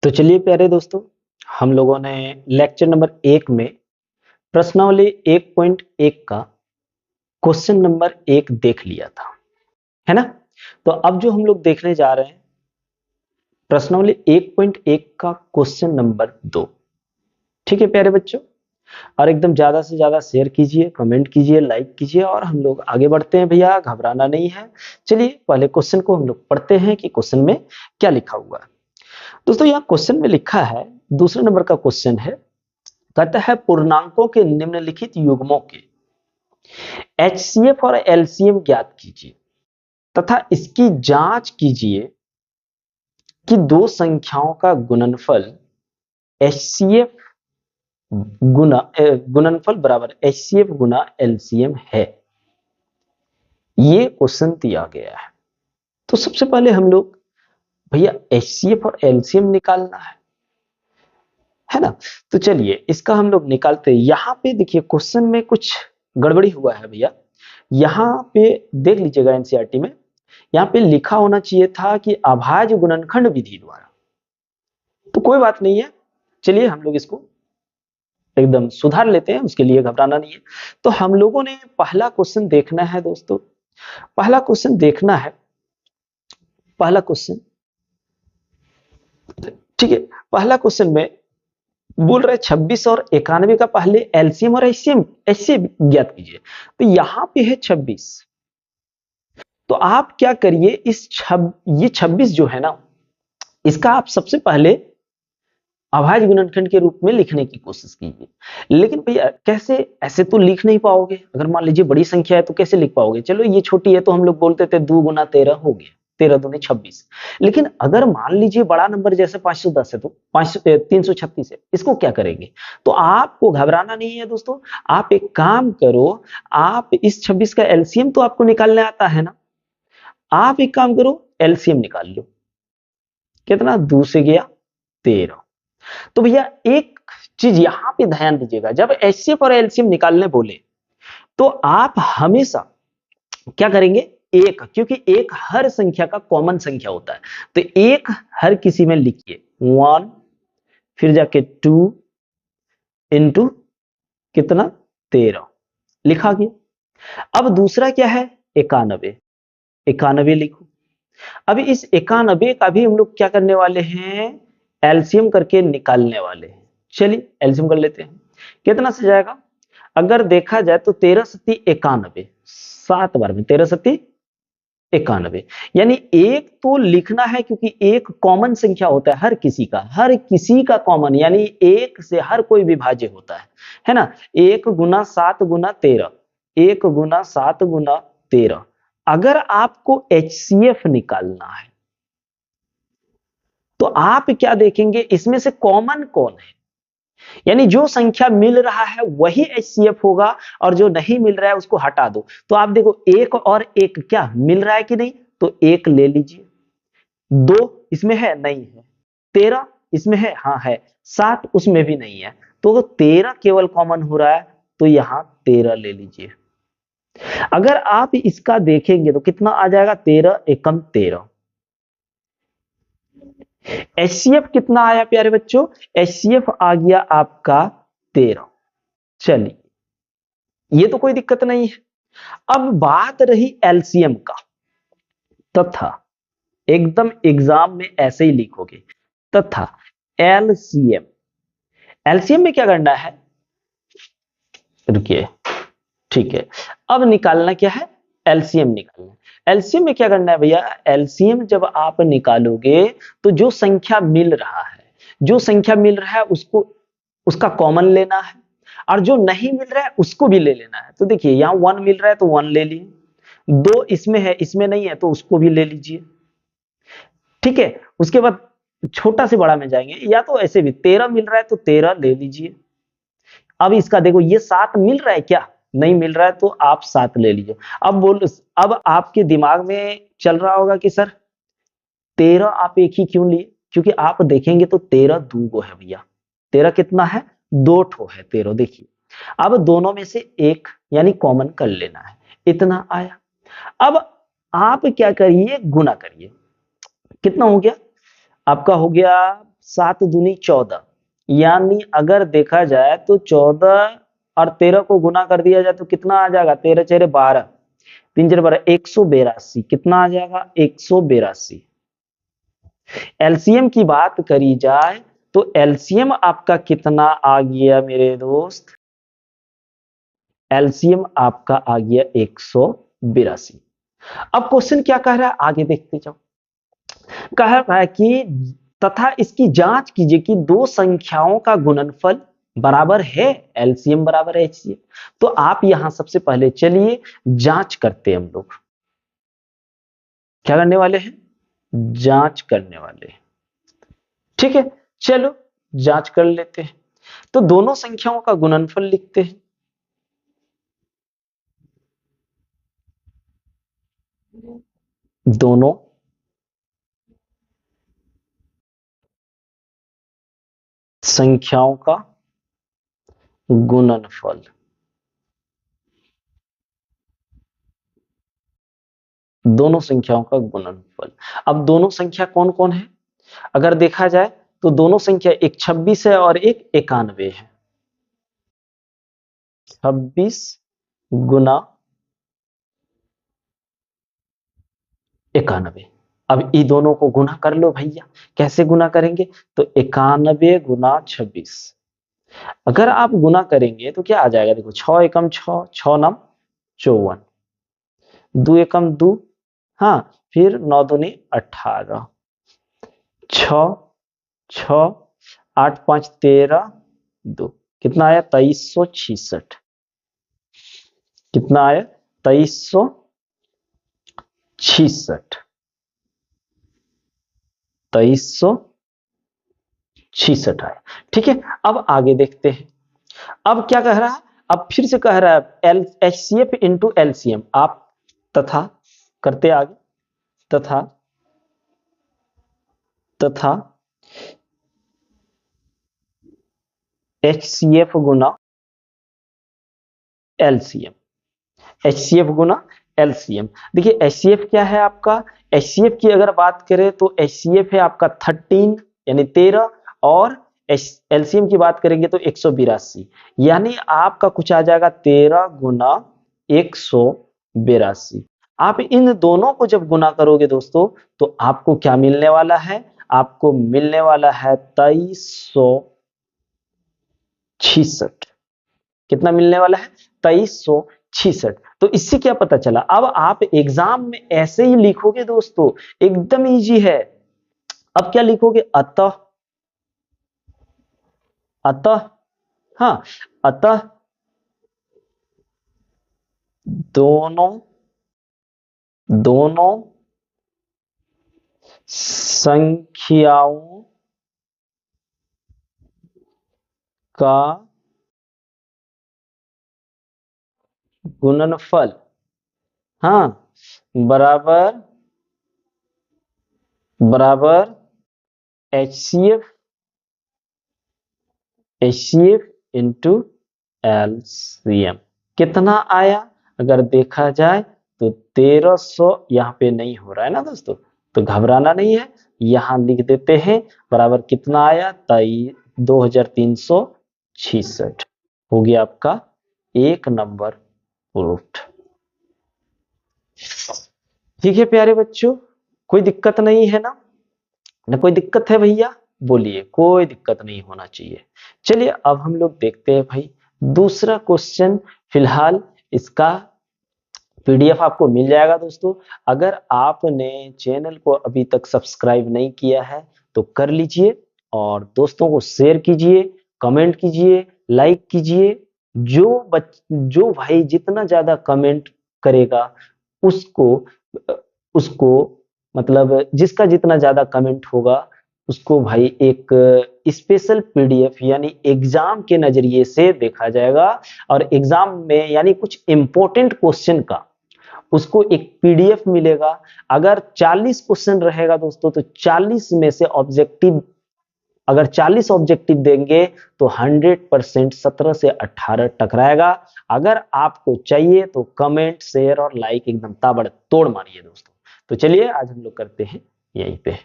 तो चलिए प्यारे दोस्तों, हम लोगों ने लेक्चर नंबर 1 में प्रश्नावली 1.1 का क्वेश्चन नंबर 1 देख लिया था, है ना? तो अब जो हम लोग देखने जा रहे हैं प्रश्नावली 1.1 का क्वेश्चन नंबर 2। ठीक है प्यारे बच्चों, और एकदम ज्यादा से ज्यादा शेयर कीजिए, कमेंट कीजिए, लाइक कीजिए और हम लोग आगे बढ़ते हैं भैया, घबराना नहीं है। चलिए पहले क्वेश्चन को हम लोग पढ़ते हैं कि क्वेश्चन में क्या लिखा हुआ है। दोस्तों यहाँ क्वेश्चन में लिखा है, दूसरे नंबर का क्वेश्चन है, कहता है पूर्णांकों के निम्नलिखित युग्मों के HCF और LCM ज्ञात कीजिए तथा इसकी जांच कीजिए कि दो संख्याओं का गुणनफल HCF गुणनफल बराबर HCF गुना LCM है। ये क्वेश्चन दिया गया है। तो सबसे पहले हम लोग भैया HCF और LCM निकालना है ना? तो चलिए इसका हम लोग निकालते हैं। यहाँ पे देखिए क्वेश्चन में कुछ गड़बड़ी हुआ है भैया। यहाँ पे देख लीजिएगा एनसीईआरटी में, यहाँ पे लिखा होना चाहिए था कि अभाज्य गुणनखंड विधि द्वारा। तो कोई बात नहीं है, चलिए हम लोग इसको एकदम सुधार लेते हैं, उसके लिए घबराना नहीं है। तो हम लोगों ने पहला क्वेश्चन देखना है दोस्तों, पहला क्वेश्चन देखना है, पहला क्वेश्चन, ठीक है। पहला क्वेश्चन में बोल रहे 26 और 91 का पहले एलसीएम और एचसीएम ज्ञात कीजिए। तो यहां पे है 26, तो आप क्या करिए, ये 26 जो है ना, इसका आप सबसे पहले अभाज्य गुणनखंड के रूप में लिखने की कोशिश कीजिए। लेकिन भैया कैसे, ऐसे तो लिख नहीं पाओगे। अगर मान लीजिए बड़ी संख्या है तो कैसे लिख पाओगे? चलो ये छोटी है तो हम लोग बोलते थे 2 गुना 13 हो गया, 13 दूनी 26। लेकिन अगर मान लीजिए बड़ा नंबर जैसे 510 है तो 336 है, इसको क्या करेंगे? तो आपको घबराना नहीं है दोस्तों, आप एक काम करो, आप इस 26 का एलसीएम तो आपको निकालने आता है ना, आप एक काम करो एलसीएम निकाल लो। कितना? 2 से गया 13। तो भैया एक चीज यहां पे ध्यान दीजिएगा, जब एचसीएफ और एलसीएम निकालने बोले तो आप हमेशा क्या करेंगे, एक, क्योंकि एक हर संख्या का कॉमन संख्या होता है, तो एक हर किसी में लिखिए 1, फिर जाके 2 इंटू कितना 13 लिखा गया। अब दूसरा क्या है 91, 91 लिखो। अभी इस 91 का भी हम लोग क्या करने वाले हैं, एलसीएम करके निकालने वाले हैं। चलिए एलसीएम कर लेते हैं, कितना से जाएगा? अगर देखा जाए तो 13 सत्ती 91, 7 बार में 13 सत्ती 91, यानी एक तो लिखना है क्योंकि एक कॉमन संख्या होता है हर किसी का कॉमन, यानी एक से हर कोई विभाज्य होता है ना? 1 गुना 7 गुना 13, 1 गुना 7 गुना 13। अगर आपको HCF निकालना है तो आप क्या देखेंगे, इसमें से कॉमन कौन है, यानी जो संख्या मिल रहा है वही HCF होगा और जो नहीं मिल रहा है उसको हटा दो। तो आप देखो एक और एक क्या मिल रहा है कि नहीं, तो एक ले लीजिए। 2 इसमें है? नहीं है। 13 इसमें है? हाँ है। 7 उसमें भी नहीं है, तो 13 केवल कॉमन हो रहा है, तो यहां 13 ले लीजिए। अगर आप इसका देखेंगे तो कितना आ जाएगा, 13 एकम 13। HCF कितना आया प्यारे बच्चों? HCF आ गया आपका 13। चलिए ये तो कोई दिक्कत नहीं है। अब बात रही एलसीएम का, तथा एकदम एग्जाम में ऐसे ही लिखोगे, तथा एलसीएम। एलसीएम में क्या करना है, रुकिए, ठीक है, अब निकालना क्या है, एलसीएम निकालना है। एलसीएम में क्या करना है भैया, एलसीएम जब आप निकालोगे तो जो संख्या मिल रहा है, जो संख्या मिल रहा है उसको, उसका कॉमन लेना है, और जो नहीं मिल रहा है उसको भी ले लेना है। तो देखिए यहाँ 1 मिल रहा है तो 1 ले लिए, 2 इसमें है, इसमें नहीं है तो उसको भी ले लीजिए। ठीक है, उसके बाद छोटा से बड़ा में जाएंगे, या तो ऐसे भी 13 मिल रहा है तो 13 ले लीजिए। अब इसका देखो ये 7 मिल रहा है क्या, नहीं मिल रहा है तो आप 7 ले लीजिए। अब बोलो, अब आपके दिमाग में चल रहा होगा कि सर 13 आप एक ही क्यों लिए, क्योंकि आप देखेंगे तो 13 दो गो है भैया, 13 कितना है, 2 ठो है 13। देखिए अब दोनों में से एक यानी कॉमन कर लेना है, इतना आया। अब आप क्या करिए, गुना करिए, कितना हो गया आपका, हो गया 7 दूनी 14, यानी अगर देखा जाए तो 14 और 13 को गुना कर दिया जाए तो कितना आ जाएगा, 13 चेरे 12, 3 चेरे 12, 182। कितना आ जाएगा, 182। एलसीएम की बात करी जाए तो एलसीएम आपका कितना आ गया मेरे दोस्त, एलसीएम आपका आ गया 182। अब क्वेश्चन क्या कह रहा है, आगे देखते जाओ। कह रहा है कि तथा इसकी जांच कीजिए कि दो संख्याओं का गुणनफल बराबर है, एलसीएम बराबर है एचसीएफ। तो आप यहां सबसे पहले चलिए जांच करते हैं हम लोग। क्या करने वाले हैं, जांच करने वाले हैं। ठीक है, चलो जांच कर लेते हैं। तो दोनों संख्याओं का गुणनफल लिखते हैं। दोनों संख्याओं का गुणनफल, दोनों संख्याओं का गुणनफल। अब दोनों संख्या कौन कौन है, अगर देखा जाए तो दोनों संख्या एक 26 है और एक 91 है। 26 गुना 91। अब इन दोनों को गुना कर लो भैया, कैसे गुना करेंगे, तो 91 गुना 26। अगर आप गुना करेंगे तो क्या आ जाएगा, देखो 6 एकम 6, 6 नम 54, 2 एकम 2, हाँ, फिर 9 दूनी 18, 6 6 8 5 13, 2, कितना आया 2366। कितना आया 2366, 2366 आया। ठीक है, अब आगे देखते हैं। अब क्या कह रहा है, अब फिर से कह रहा है एचसीएफ इंटू एलसीएम। आप तथा करते आगे, तथा एचसीएफ गुना एलसीएम, एचसीएफ गुना एलसीएम। देखिए एचसीएफ क्या है आपका, एचसीएफ की अगर बात करें तो एचसीएफ है आपका 13 यानी 13, और एलसीएम की बात करेंगे तो 182, यानी आपका कुछ आ जाएगा 13 गुना 182। आप इन दोनों को जब गुना करोगे दोस्तों तो आपको क्या मिलने वाला है, आपको मिलने वाला है 2366। कितना मिलने वाला है, 2366। तो इससे क्या पता चला, अब आप एग्जाम में ऐसे ही लिखोगे दोस्तों, एकदम इजी है। अब क्या लिखोगे, अतः, हाँ, अतः दोनों संख्याओं का गुणनफल, हाँ, बराबर एचसीएफ इंटू एलसीएम। कितना आया, अगर देखा जाए तो 1300, यहां पे नहीं हो रहा है ना दोस्तों, तो घबराना नहीं है, यहां लिख देते हैं बराबर कितना आया, 2366 हो गया आपका 1 नंबर प्रूफ। ठीक है प्यारे बच्चों, कोई दिक्कत नहीं है ना कोई दिक्कत है भैया, बोलिए, कोई दिक्कत नहीं होना चाहिए। चलिए अब हम लोग देखते हैं भाई दूसरा क्वेश्चन। फिलहाल इसका पीडीएफ आपको मिल जाएगा दोस्तों। अगर आपने चैनल को अभी तक सब्सक्राइब नहीं किया है तो कर लीजिए, और दोस्तों को शेयर कीजिए, कमेंट कीजिए, लाइक कीजिए। जो भाई जितना ज्यादा कमेंट करेगा उसको उसको मतलब जिसका जितना ज्यादा कमेंट होगा उसको भाई एक स्पेशल पीडीएफ यानी एग्जाम के नजरिए से देखा जाएगा, और एग्जाम में यानी कुछ इंपॉर्टेंट क्वेश्चन का उसको एक पीडीएफ मिलेगा। अगर 40 क्वेश्चन रहेगा दोस्तों तो 40 में से ऑब्जेक्टिव, अगर 40 ऑब्जेक्टिव देंगे तो 100% 17 से 18 टकराएगा। अगर आपको चाहिए तो कमेंट, शेयर और लाइक एकदम ताबड़तोड़ मारिए दोस्तों। तो चलिए आज हम लोग करते हैं यहीं पे।